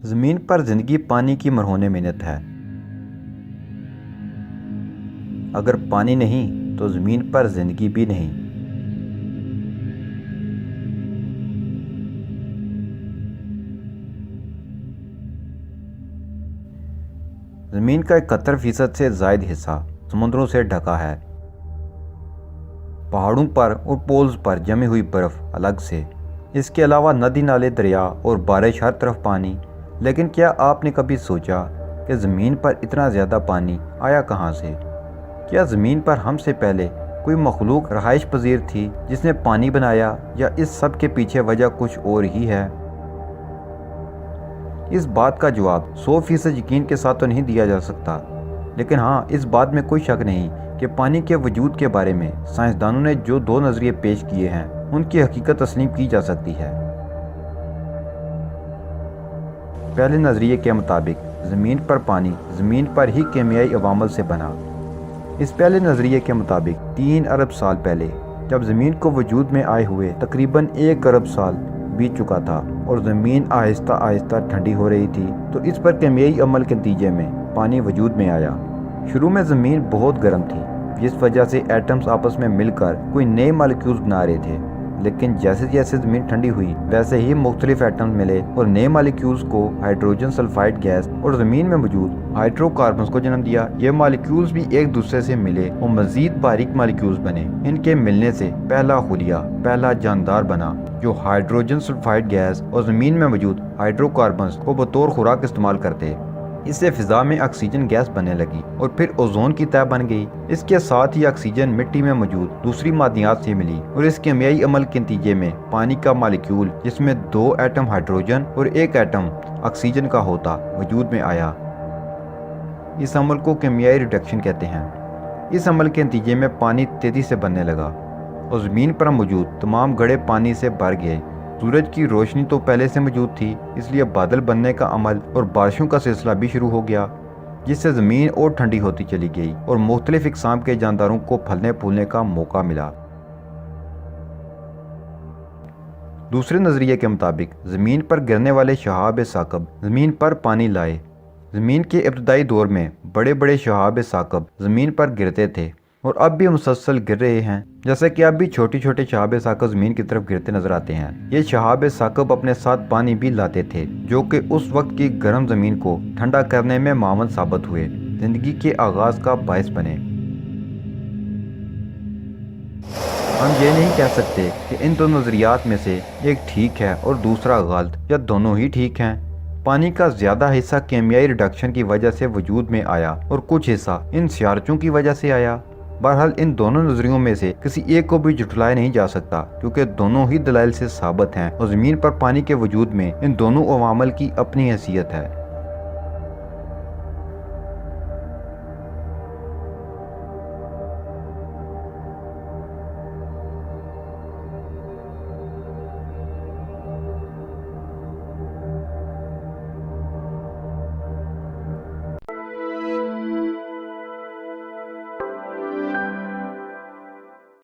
ज़मीन पर ज़िंदगी पानी की मरहून मिन्नत है। अगर पानी नहीं तो ज़मीन पर ज़िंदगी भी नहीं। ज़मीन का 71% से ज़ायद हिस्सा समुद्रों से ढका है। पहाड़ों पर और पोल्स पर जमी हुई बर्फ़ अलग से। इसके अलावा नदी नाले, दरिया और बारिश, हर तरफ पानी। लेकिन क्या आपने कभी सोचा कि ज़मीन पर इतना ज़्यादा पानी आया कहाँ से? क्या ज़मीन पर हमसे पहले कोई मखलूक रहाइश पजीर थी जिसने पानी बनाया, या इस सब के पीछे वजह कुछ और ही है? इस बात का जवाब 100% यकीन के साथ तो नहीं दिया जा सकता, लेकिन हाँ, इस बात में कोई शक नहीं कि पानी के वजूद के बारे में साइंसदानों ने जो दो नज़रिए पेश किए हैं उनकी हकीकत तस्लीम की जा सकती है। पहले नज़रिए के मुताबिक ज़मीन पर पानी ज़मीन पर ही केमियाई अवामल से बना। इस पहले नज़रिए के मुताबिक 3 अरब साल पहले, जब ज़मीन को वजूद में आए हुए तकरीबन 1 अरब साल बीत चुका था और ज़मीन आहिस्ता आहिस्ता ठंडी हो रही थी, तो इस पर केमियाई अमल के नतीजे में पानी वजूद में आया। शुरू में ज़मीन बहुत गर्म थी, जिस वजह से एटम्स आपस में मिलकर कोई नए मॉलिक्यूल्स बना रहे थे। लेकिन जैसे जैसे ज़मीन ठंडी हुई, वैसे ही मुख्तलिफ एटम्स मिले और नए मॉलिक्यूल्स को हाइड्रोजन सल्फाइड गैस और ज़मीन में मौजूद हाइड्रोकार्बन्स को जन्म दिया। ये मॉलिक्यूल्स भी एक दूसरे से मिले और मज़ीद बारीक मॉलिक्यूल्स बने। इनके मिलने से पहला खुलिया, पहला जानदार बना, जो हाइड्रोजन सल्फाइड गैस और ज़मीन में मौजूद हाइड्रोकार्बन्स को बतौर खुराक इस्तेमाल करते। इससे फिजा में ऑक्सीजन गैस बनने लगी और फिर ओजोन की तह बन गई। इसके साथ ही ऑक्सीजन मिट्टी में मौजूद दूसरी मादियात से मिली और इस केमियाई अमल के नतीजे में पानी का मॉलिक्यूल, जिसमें 2 एटम हाइड्रोजन और 1 एटम ऑक्सीजन का होता, वजूद में आया। इस अमल को केमियाई रिडक्शन कहते हैं। इस अमल के नतीजे में पानी तेजी से बनने लगा और ज़मीन पर मौजूद तमाम गड्ढे पानी से भर गए। सूरज की रोशनी तो पहले से मौजूद थी, इसलिए बादल बनने का अमल और बारिशों का सिलसिला भी शुरू हो गया, जिससे ज़मीन और ठंडी होती चली गई और मुख्तलिफ इक़साम के जानदारों को फलने फूलने का मौका मिला। दूसरे नज़रिए के मुताबिक ज़मीन पर गिरने वाले शहाब साकब ज़मीन पर पानी लाए। ज़मीन के इब्तदाई दौर में बड़े बड़े शहाब साकब ज़मीन पर गिरते थे और अब भी मुसलसल गिर रहे हैं। जैसे कि अब भी छोटे छोटे शहाब साकब ज़मीन की तरफ गिरते नजर आते हैं। ये शहाब साकब अपने साथ पानी भी लाते थे, जो कि उस वक्त की गर्म ज़मीन को ठंडा करने में मावन साबित हुए, ज़िंदगी के आगाज़ का बायस बने। हम ये नहीं कह सकते कि इन दो नज़रियात में से एक ठीक है और दूसरा गलत, या दोनों ही ठीक हैं। पानी का ज़्यादा हिस्सा केमियाई रिडक्शन की वजह से वजूद में आया और कुछ हिस्सा इन सियारचों की वजह से आया। बहरहाल इन दोनों नज़रियों में से किसी एक को भी झुठलाया नहीं जा सकता, क्योंकि दोनों ही दलाइल से साबित हैं और ज़मीन पर पानी के वजूद में इन दोनों अवामल की अपनी हैसियत है।